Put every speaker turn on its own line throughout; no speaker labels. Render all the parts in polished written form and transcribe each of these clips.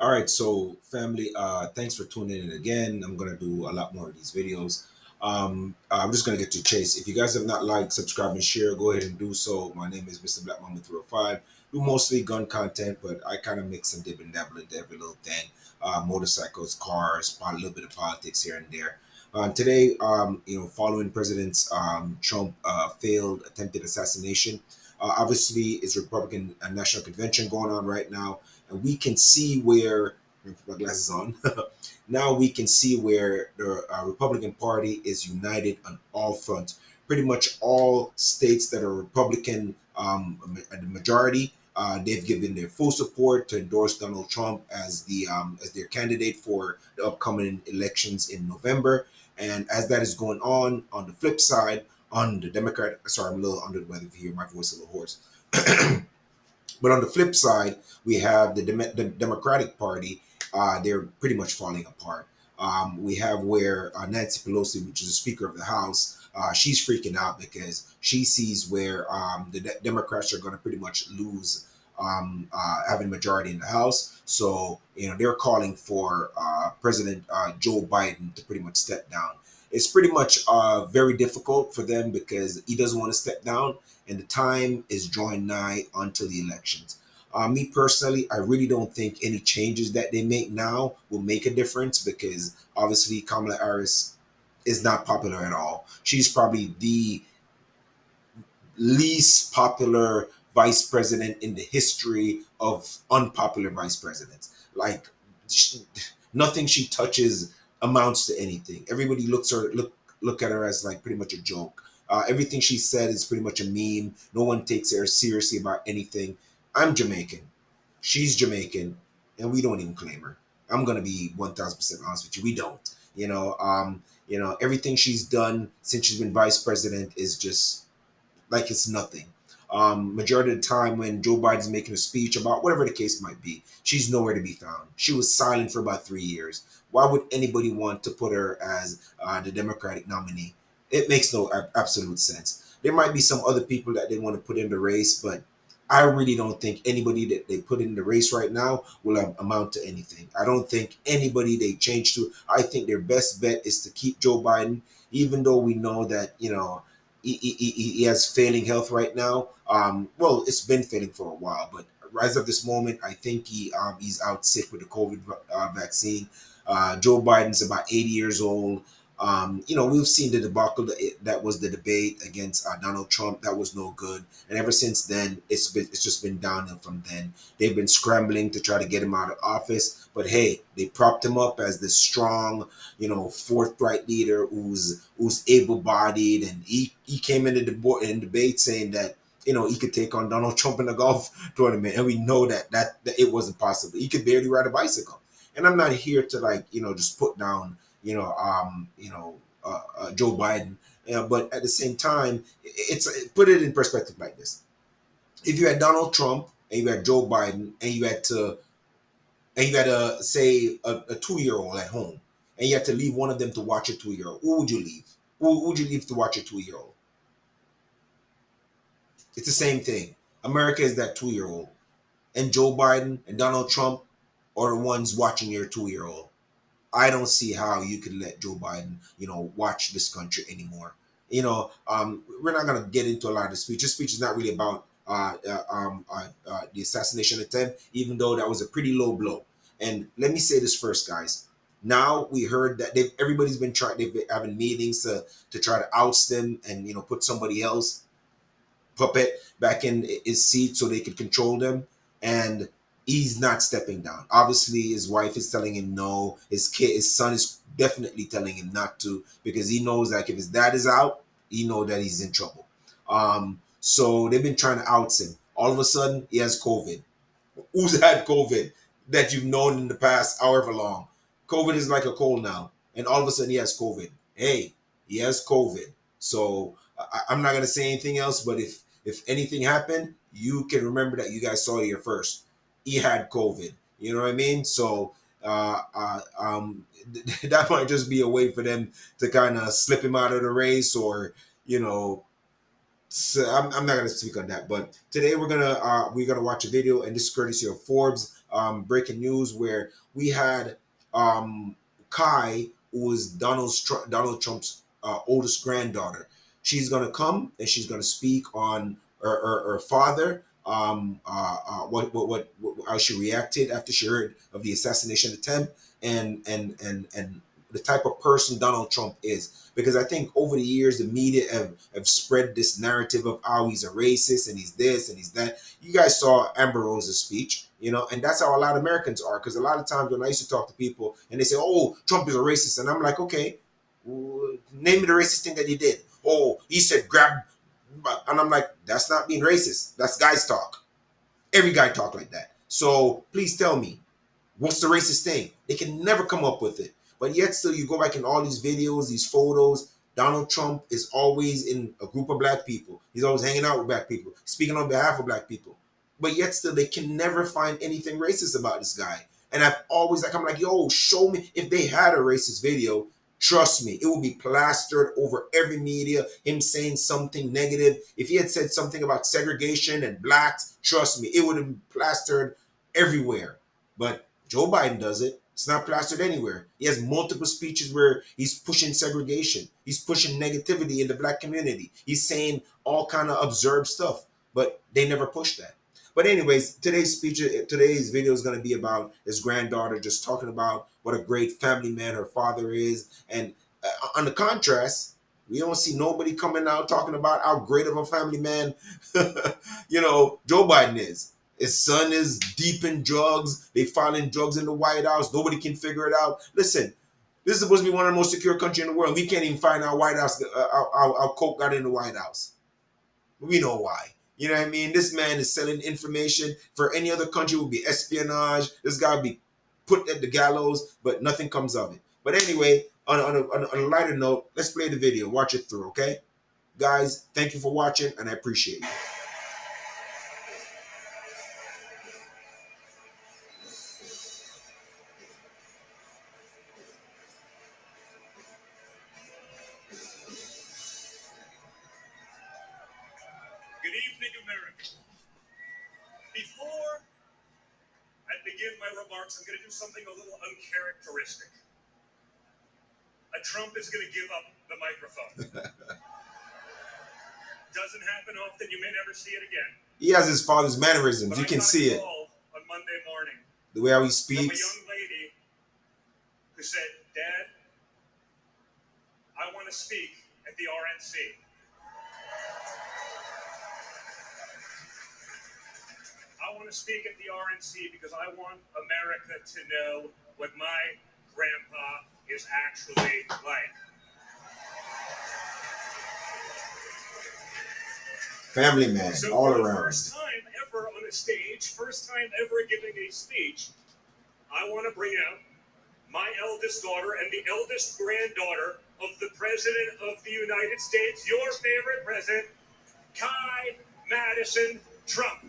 All right, so family, thanks for tuning in again. I'm gonna do a lot more of these videos. I'm just gonna get to chase. If you guys have not liked, subscribe, and share, go ahead and do so. My name is Mr. Black Mama 305. Do mostly gun content, but I kind of mix and dip and dabble into every little thing. Motorcycles, cars, a little bit of politics here and there. Today, following President Trump failed attempted assassination. Obviously, is Republican National Convention going on right now, and we can see where let me put my glasses on. Now we can see where the Republican Party is united on all fronts. Pretty much all states that are Republican, the majority, they've given their full support to endorse Donald Trump as their candidate for the upcoming elections in November. And as that is going on the flip side, on the Democrat, sorry, I'm a little under the weather if you hear my voice a little hoarse. But on the flip side, we have the Democratic Party. They're pretty much falling apart. We have where Nancy Pelosi, which is the Speaker of the House, she's freaking out because she sees where the Democrats are going to pretty much lose having majority in the House. So they're calling for President Joe Biden to pretty much step down. It's pretty much very difficult for them because he doesn't want to step down, and the time is drawing nigh until the elections. Me personally, I really don't think any changes that they make now will make a difference because obviously Kamala Harris is not popular at all. She's probably the least popular vice president in the history of unpopular vice presidents. Like she, nothing she touches amounts to anything. Everybody look at her as like pretty much a joke. Everything she said is pretty much a meme. No one takes her seriously about anything. I'm Jamaican. She's Jamaican, and we don't even claim her. I'm gonna be 1,000% honest with you. We don't. Everything she's done since she's been vice president is just like it's nothing. Majority of the time when Joe Biden's making a speech about whatever the case might be, she's nowhere to be found. She was silent for about 3 years. Why would anybody want to put her as the Democratic nominee? It makes no absolute sense. There might be some other people that they want to put in the race, but I really don't think anybody that they put in the race right now will amount to anything. I don't think anybody they change to. I think their best bet is to keep Joe Biden, even though we know that he has failing health right now. Well, it's been failing for a while, but as of this moment, I think he's out sick with the COVID vaccine. Joe Biden's about 80 years old. We've seen the debacle that was the debate against Donald Trump. That was no good, and ever since then, it's just been downhill from then. They've been scrambling to try to get him out of office, but hey, they propped him up as this strong, forthright leader who's able-bodied, and he came into the board in debate saying that he could take on Donald Trump in a golf tournament, and we know that it wasn't possible. He could barely ride a bicycle, and I'm not here to just put down Joe Biden, but at the same time, put it in perspective like this: if you had Donald Trump and you had Joe Biden, and you had to say a 2 year old at home, and you had to leave one of them to watch a 2 year old. Who would you leave? Who would you leave to watch a 2 year old? It's the same thing. America is that 2 year old, and Joe Biden and Donald Trump are the ones watching your 2 year old. I don't see how you could let Joe Biden, watch this country anymore. We're not gonna get into a lot of the speech. This speech is not really about the assassination attempt, even though that was a pretty low blow. And let me say this first, guys. Now we heard that everybody's been trying. They've been having meetings to try to oust them and put somebody else puppet back in his seat so they could control them. And he's not stepping down. Obviously, his wife is telling him no. His son is definitely telling him not to because he knows that if his dad is out, he know that he's in trouble. So they've been trying to oust him. All of a sudden, he has COVID. Who's had COVID that you've known in the past however long? COVID is like a cold now, and all of a sudden he has COVID. Hey, he has COVID. So I'm not gonna say anything else. But if anything happened, you can remember that you guys saw it here first. He had COVID. You know what I mean? So that might just be a way for them to kind of slip him out of the race, or you know so I'm not gonna speak on that, but today we're gonna watch a video, and this is courtesy of Forbes. breaking news where we had um, Kai, who is Donald Trump's oldest granddaughter. She's gonna come and she's gonna speak on her father. How she reacted after she heard of the assassination attempt, and the type of person Donald Trump is. Because I think over the years the media have spread this narrative of how he's a racist and he's this and he's that. You guys saw Amber Rose's speech, and that's how a lot of Americans are. Because a lot of times when I used to talk to people and they say, "Oh, Trump is a racist," and I'm like, "Okay, name me the racist thing that he did." "Oh, he said grab," and I'm like, "That's not being racist. That's guys talk. Every guy talk like that. So please tell me, what's the racist thing?" They can never come up with it. But yet still you go back in all these videos, these photos, Donald Trump is always in a group of black people. He's always hanging out with black people, speaking on behalf of black people. But yet still they can never find anything racist about this guy. And I'm like, yo, show me. If they had a racist video, trust me, it will be plastered over every media, him saying something negative. If he had said something about segregation and blacks, trust me, it would have been plastered everywhere. But Joe Biden does it. It's not plastered anywhere. He has multiple speeches where he's pushing segregation. He's pushing negativity in the black community. He's saying all kind of absurd stuff, but they never push that. But anyways, today's video is going to be about his granddaughter, just talking about what a great family man her father is. And on the contrast, we don't see nobody coming out talking about how great of a family man, Joe Biden is. His son is deep in drugs. They filing drugs in the White House. Nobody can figure it out. Listen, this is supposed to be one of the most secure countries in the world. We can't even find out White House how Coke got in the White House. We know why. You know what I mean? This man is selling information for any other country. It would be espionage. This guy would be put at the gallows, but nothing comes of it. But anyway, on a lighter note, let's play the video. Watch it through, okay? Guys, thank you for watching, and I appreciate you.
Good evening, America. Before I begin my remarks, I'm going to do something a little uncharacteristic. A Trump is going to give up the microphone. Doesn't happen often. You may never see it again.
He has his father's mannerisms. You can see it.
On Monday morning,
the way how he
from a
speaks.
young lady who said, "Dad, I want to speak at the RNC." I want to speak at the RNC because I want America to know what my grandpa is actually like.
Family man,
so
all
for
around.
The first time ever on a stage, first time ever giving a speech, I want to bring out my eldest daughter and the eldest granddaughter of the President of the United States, your favorite president, Kai Madison Trump.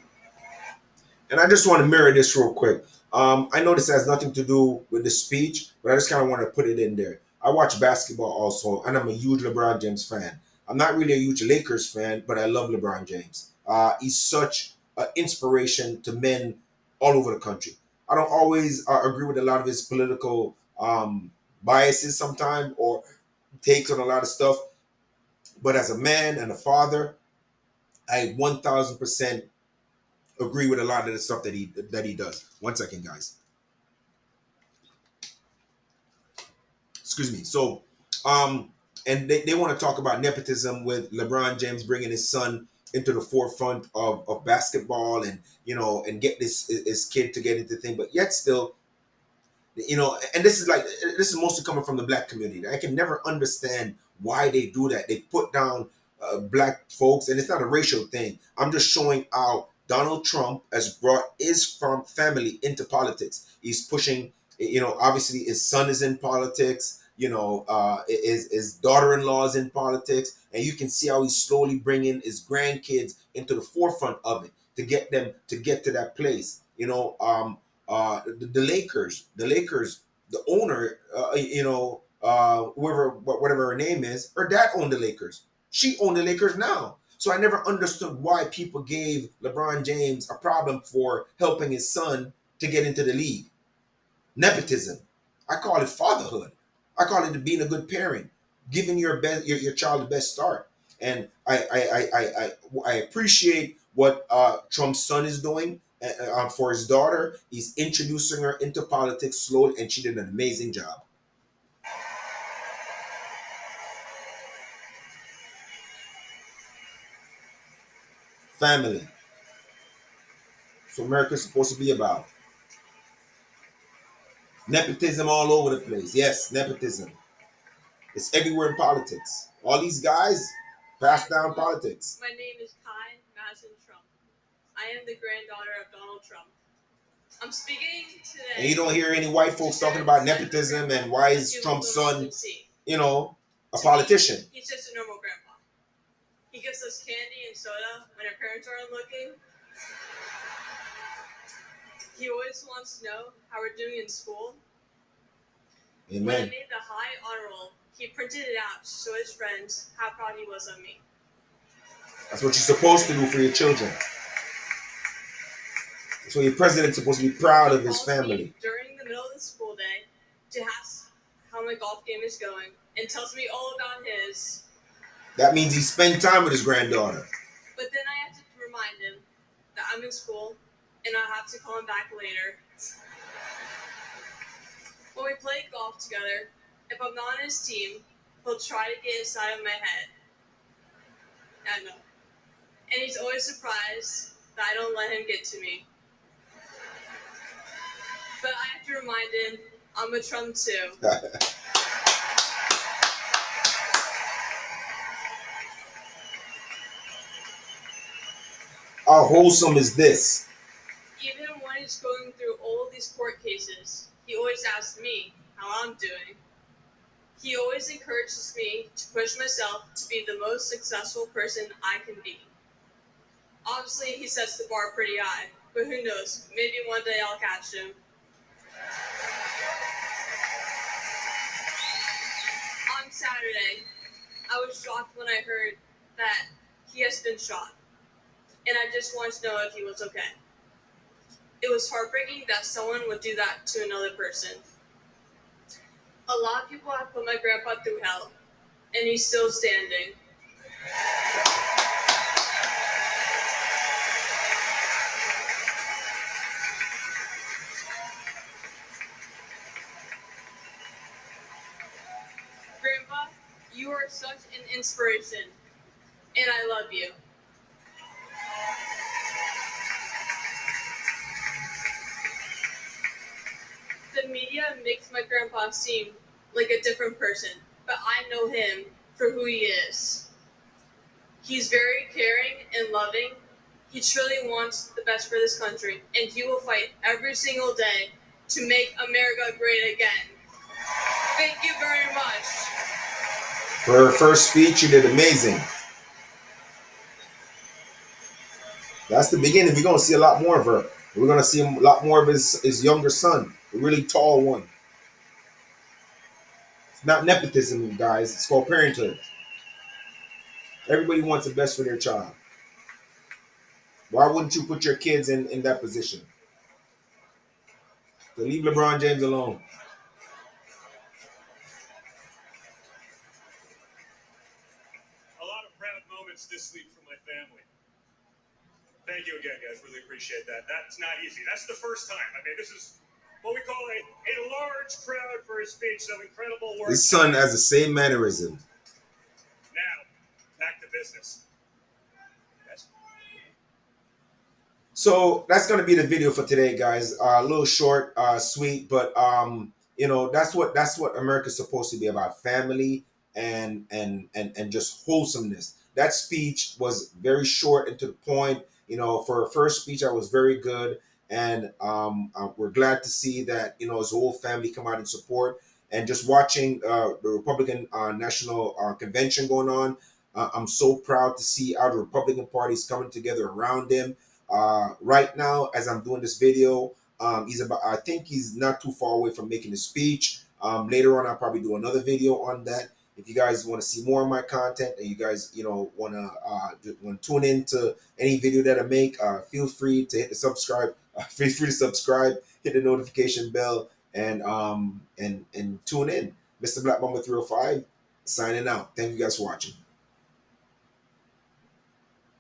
And I just want to mirror this real quick. I know this has nothing to do with the speech, but I just kind of want to put it in there. I watch basketball also, and I'm a huge LeBron James fan. I'm not really a huge Lakers fan, but I love LeBron James. He's such an inspiration to men all over the country. I don't always agree with a lot of his political biases sometimes or takes on a lot of stuff, but as a man and a father, I 1000% agree with a lot of the stuff that he does. One second, guys. Excuse me. So, and they want to talk about nepotism with LeBron James bringing his son into the forefront of basketball, and and get his kid to get into thing, but yet still, and this is mostly coming from the black community. I can never understand why they do that. They put down black folks, and it's not a racial thing. I'm just showing how Donald Trump has brought his family into politics. He's pushing, obviously his son is in politics. His daughter-in-law is in politics, and you can see how he's slowly bringing his grandkids into the forefront of it to get them to get to that place. The Lakers, the owner, whatever her name is, her dad owned the Lakers. She owned the Lakers now. So I never understood why people gave LeBron James a problem for helping his son to get into the league. Nepotism. I call it fatherhood. I call it being a good parent, giving your child the best start. And I appreciate what Trump's son is doing for his daughter. He's introducing her into politics slowly, and she did an amazing job. Family. So America's supposed to be about. Nepotism all over the place. Yes, nepotism. It's everywhere in politics. All these guys pass down politics.
My name is Kai Madison Trump. I am the granddaughter of Donald Trump. I'm speaking today.
And you don't hear any white folks talking about nepotism and why is Trump's son, a politician.
He's just a normal grandpa. He gives us candy and soda when our parents aren't looking. He always wants to know how we're doing in school.
Amen.
When I made the high honor roll, he printed it out to show his friends how proud he was of me.
That's what you're supposed to do for your children. So your president's supposed to be proud of his family.
During the middle of the school day to ask how my golf game is going and tells me all about his.
That means he spent time with his granddaughter.
But then I have to remind him that I'm in school and I have to call him back later. When we play golf together, if I'm not on his team, he'll try to get inside of my head. I know. And he's always surprised that I don't let him get to me. But I have to remind him I'm a Trump too.
How wholesome is this?
Even when he's going through all of these court cases, he always asks me how I'm doing. He always encourages me to push myself to be the most successful person I can be. Obviously, he sets the bar pretty high, but who knows? Maybe one day I'll catch him. On Saturday, I was shocked when I heard that he has been shot, and I just wanted to know if he was okay. It was heartbreaking that someone would do that to another person. A lot of people have put my grandpa through hell, and he's still standing. Grandpa, you are such an inspiration, and I love you. The media makes my grandpa seem like a different person, but I know him for who he is. He's very caring and loving. He truly wants the best for this country, and he will fight every single day to make America great again. Thank you very much.
For her first speech, you did amazing. That's the beginning. We're going to see a lot more of her. We're going to see a lot more of his younger son, a really tall one. It's not nepotism, guys. It's called parenthood. Everybody wants the best for their child. Why wouldn't you put your kids in that position? So leave LeBron James alone.
A lot of proud moments this week from my family. Thank you again, guys. Really appreciate that. That's not easy. That's the first time. I mean, this is what we call a large crowd for his speech. So incredible work.
His son has the same mannerism.
Now, back to business. Yes.
So that's gonna be the video for today, guys. A little short, sweet, but that's what America's supposed to be about: family and just wholesomeness. That speech was very short and to the point. For a first speech, I was very good, and we're glad to see that his whole family come out and support. And just watching the Republican National Convention going on, I'm so proud to see how the Republican Party is coming together around him. Right now, as I'm doing this video, I think he's not too far away from making a speech. Later on, I'll probably do another video on that. If you guys want to see more of my content, and you guys, want to tune in to any video that I make, feel free to hit the subscribe. Feel free to subscribe, hit the notification bell, and tune in. Mr. Black Mamba 305 signing out. Thank you guys for watching.